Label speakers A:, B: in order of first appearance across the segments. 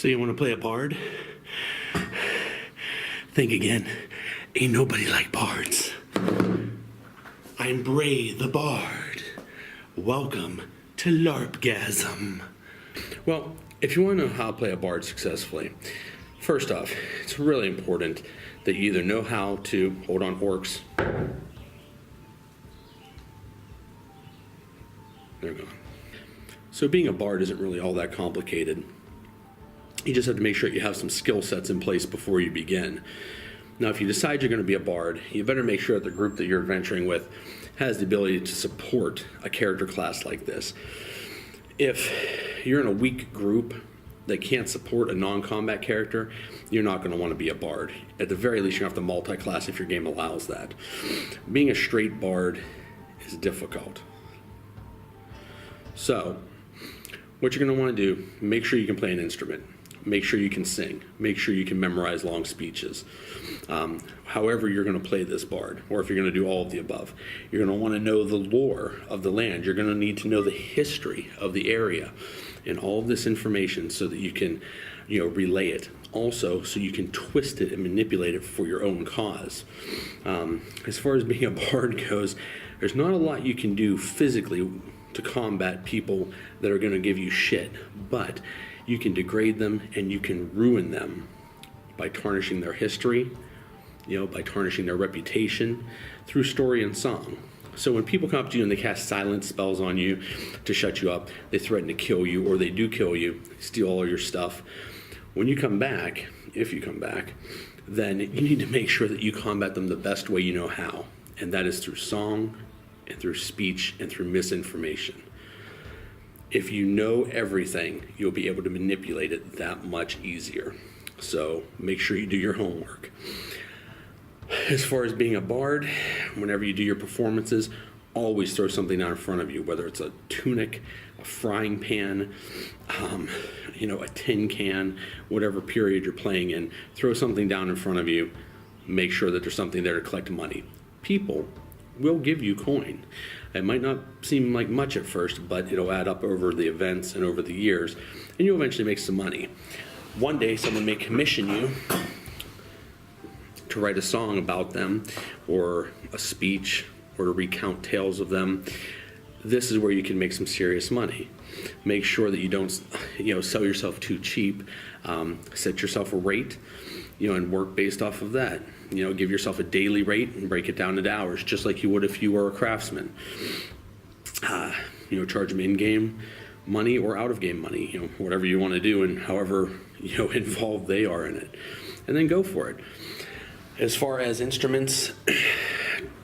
A: So you want to play a bard? Think again. Ain't nobody like bards. I'm Bray the Bard. Welcome to LARPgasm. Well, if you want to know how to play a bard successfully, first off, it's really important that you either know how to hold on orcs. They're gone. So being a bard isn't really all that complicated. You just have to make sure you have some skill sets in place before you begin. Now, if you decide you're going to be a bard, you better make sure that the group that you're adventuring with has the ability to support a character class like this. If you're in a weak group that can't support a non-combat character, you're not going to want to be a bard. At the very least, you're going to have to multi-class if your game allows that. Being a straight bard is difficult. So, what you're going to want to do, make sure you can play an instrument. Make sure you can sing. Make sure you can memorize long speeches. However you're going to play this bard, or if you're going to do all of the above. You're going to want to know the lore of the land. You're going to need to know the history of the area and all of this information so that you can, relay it. Also, so you can twist it and manipulate it for your own cause. As far as being a bard goes, there's not a lot you can do physically to combat people that are going to give you shit, but you can degrade them and you can ruin them by tarnishing their history, by tarnishing their reputation through story and song. So when people come up to you and they cast silence spells on you to shut you up, they threaten to kill you, or they do kill you, steal all your stuff. When you come back, if you come back, then you need to make sure that you combat them the best way you know how. And that is through song and through speech and through misinformation. If you know everything, you'll be able to manipulate it that much easier. So make sure you do your homework. As far as being a bard, whenever you do your performances, always throw something out in front of you, whether it's a tunic, a frying pan, a tin can, whatever period you're playing in, throw something down in front of you. Make sure that there's something there to collect money. People will give you coin. It might not seem like much at first, but it'll add up over the events and over the years, and you'll eventually make some money. One day, someone may commission you to write a song about them, or a speech, or to recount tales of them. This is where you can make some serious money. Make sure that you don't, sell yourself too cheap. Set yourself a rate, and work based off of that. Give yourself a daily rate and break it down into hours, just like you would if you were a craftsman. Charge them in-game money or out-of-game money, whatever you want to do and however, involved they are in it. And then go for it. As far as instruments,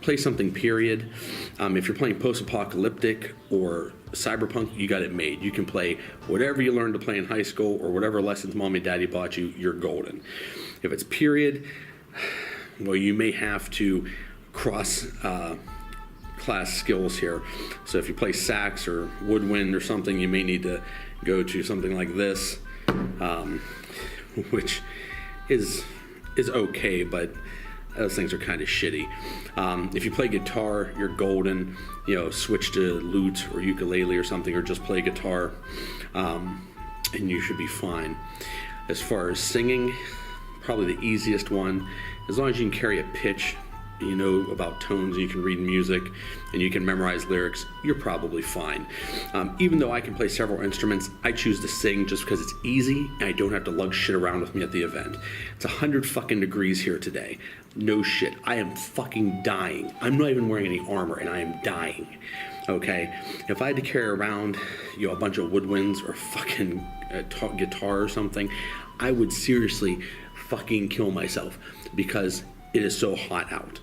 A: play something period. If you're playing post-apocalyptic or cyberpunk, you got it made. You can play whatever you learned to play in high school or whatever lessons mommy and daddy bought you, you're golden. If it's period, well, you may have to cross class skills here. So if you play sax or woodwind or something, you may need to go to something like this, which is okay, but those things are kind of shitty. If you play guitar, you're golden. Switch to lute or ukulele or something, or just play guitar, and you should be fine. As far as singing, probably the easiest one. As long as you can carry a pitch, you know about tones, you can read music, and you can memorize lyrics, you're probably fine. Even though I can play several instruments, I choose to sing just because it's easy and I don't have to lug shit around with me at the event. It's 100 fucking degrees here today. No shit. I am fucking dying. I'm not even wearing any armor and I am dying. Okay? If I had to carry around, a bunch of woodwinds or fucking guitar or something, I would seriously fucking kill myself because it is so hot out.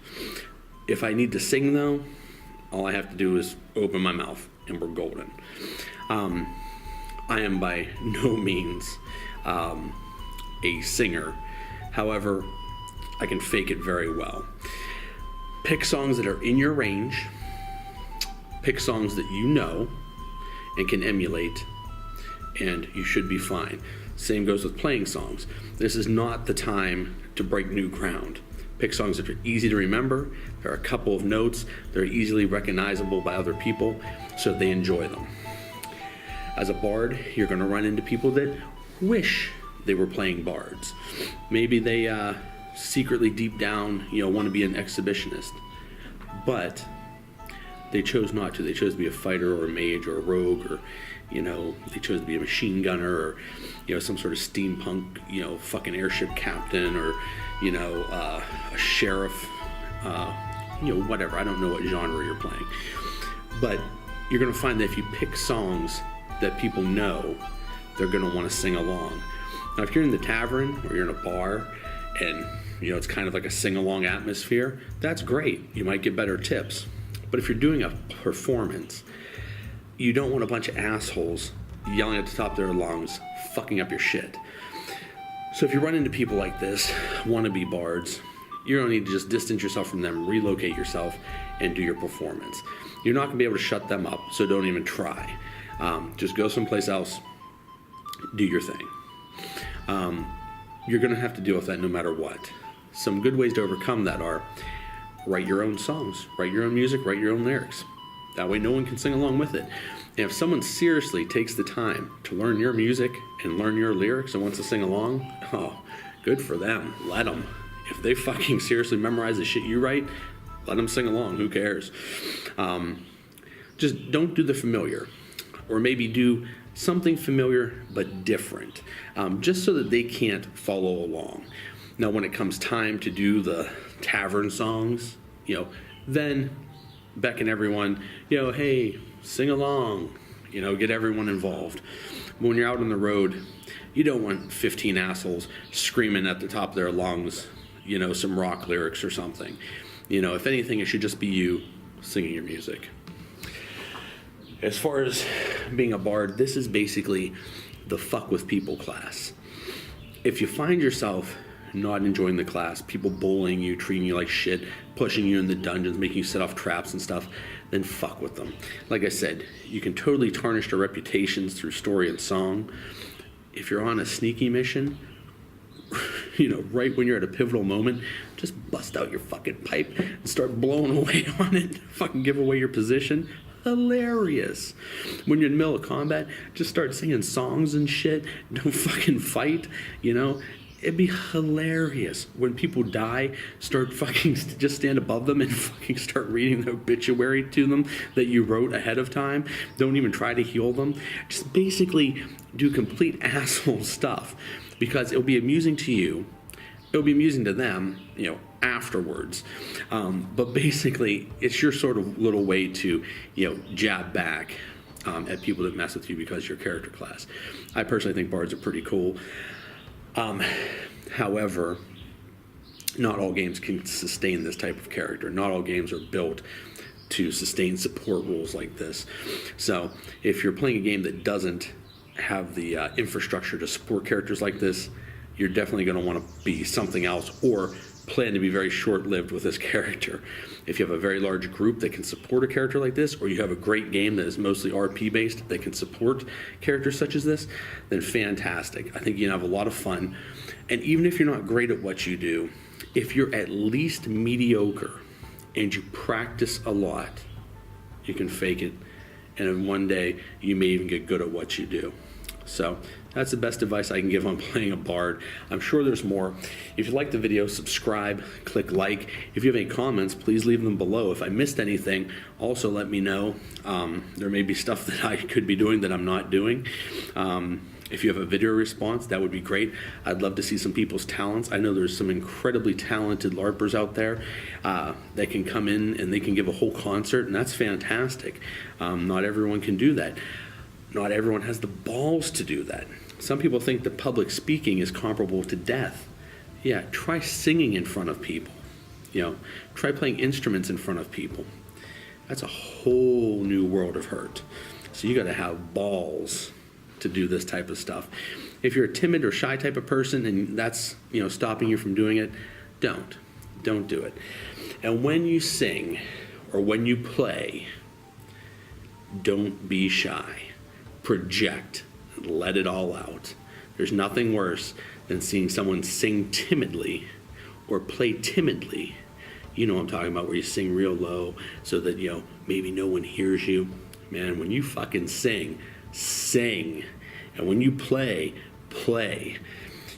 A: If I need to sing though, all I have to do is open my mouth and we're golden. I am by no means a singer. However, I can fake it very well. Pick songs that are in your range. Pick songs that you know and can emulate, and you should be fine. Same goes with playing songs. This is not the time to break new ground. Pick songs that are easy to remember. There are a couple of notes. They're easily recognizable by other people, so they enjoy them. As a bard, you're going to run into people that wish they were playing bards. Maybe they secretly deep down, want to be an exhibitionist. But they chose not to. They chose to be a fighter or a mage or a rogue, or, they chose to be a machine gunner, or, some sort of steampunk, fucking airship captain, or, a sheriff, whatever. I don't know what genre you're playing. But you're going to find that if you pick songs that people know, they're going to want to sing along. Now, if you're in the tavern or you're in a bar and, it's kind of like a sing-along atmosphere, that's great. You might get better tips. But if you're doing a performance, you don't want a bunch of assholes yelling at the top of their lungs, fucking up your shit. So if you run into people like this, wannabe bards, you're going to need to just distance yourself from them, relocate yourself, and do your performance. You're not going to be able to shut them up, so don't even try. Just go someplace else, do your thing. You're going to have to deal with that no matter what. Some good ways to overcome that are write your own songs, write your own music, write your own lyrics. That way no one can sing along with it. And if someone seriously takes the time to learn your music and learn your lyrics and wants to sing along, good for them. Let them. If they fucking seriously memorize the shit you write, let them sing along. Who cares? Just don't do the familiar. Or maybe do something familiar but different, just so that they can't follow along. Now, when it comes time to do the tavern songs, then beckon everyone, hey, sing along, get everyone involved. But when you're out on the road, you don't want 15 assholes screaming at the top of their lungs, some rock lyrics or something. If anything, it should just be you singing your music. As far as being a bard, this is basically the fuck with people class. If you find yourself not enjoying the class, people bullying you, treating you like shit, pushing you in the dungeons, making you set off traps and stuff, then fuck with them. Like I said, you can totally tarnish their reputations through story and song. If you're on a sneaky mission, right when you're at a pivotal moment, just bust out your fucking pipe and start blowing away on it. Fucking give away your position. Hilarious. When you're in the middle of combat, just start singing songs and shit. Don't fucking fight, It'd be hilarious. When people die, start fucking just stand above them and fucking start reading the obituary to them that you wrote ahead of time. Don't even try to heal them. Just basically do complete asshole stuff, because it'll be amusing to you. It'll be amusing to them, afterwards. But basically, it's your sort of little way to, jab back at people that mess with you because you're character class. I personally think bards are pretty cool. However, not all games can sustain this type of character. Not all games are built to sustain support rules like this. So if you're playing a game that doesn't have the infrastructure to support characters like this, you're definitely going to want to be something else, or plan to be very short-lived with this character. If you have a very large group that can support a character like this, or you have a great game that is mostly RP based that can support characters such as this, then fantastic. I think you can have a lot of fun. And even if you're not great at what you do, if you're at least mediocre and you practice a lot, you can fake it, and in one day you may even get good at what you do. So that's the best advice I can give on playing a bard. I'm sure there's more. If you like the video, subscribe, click like. If you have any comments, please leave them below. If I missed anything, also let me know. There may be stuff that I could be doing that I'm not doing. If you have a video response, that would be great. I'd love to see some people's talents. I know there's some incredibly talented LARPers out there that can come in and they can give a whole concert, and that's fantastic. Not everyone can do that. Not everyone has the balls to do that. Some people think that public speaking is comparable to death. Yeah, try singing in front of people. Try playing instruments in front of people. That's a whole new world of hurt. So you got to have balls to do this type of stuff. If you're a timid or shy type of person and that's, stopping you from doing it, don't do it. And when you sing or when you play, don't be shy. Project, let it all out. There's nothing worse than seeing someone sing timidly or play timidly. You know what I'm talking about, where you sing real low so that, maybe no one hears you. Man, when you fucking sing. And when you play.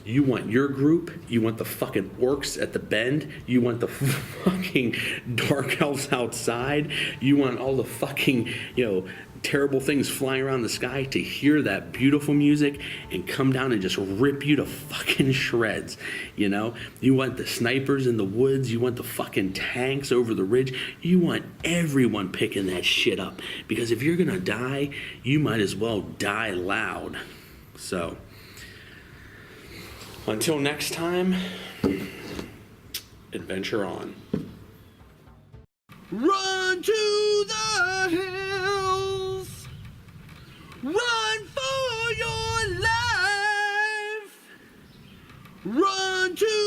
A: You want your group, you want the fucking orcs at the bend, you want the fucking dark elves outside, you want all the fucking, terrible things flying around the sky to hear that beautiful music and come down and just rip you to fucking shreds. You want the snipers in the woods, you want the fucking tanks over the ridge, you want everyone picking that shit up, because if you're gonna die, you might as well die loud. So until next time, adventure on.
B: Run to the hills. Run for your life. Run to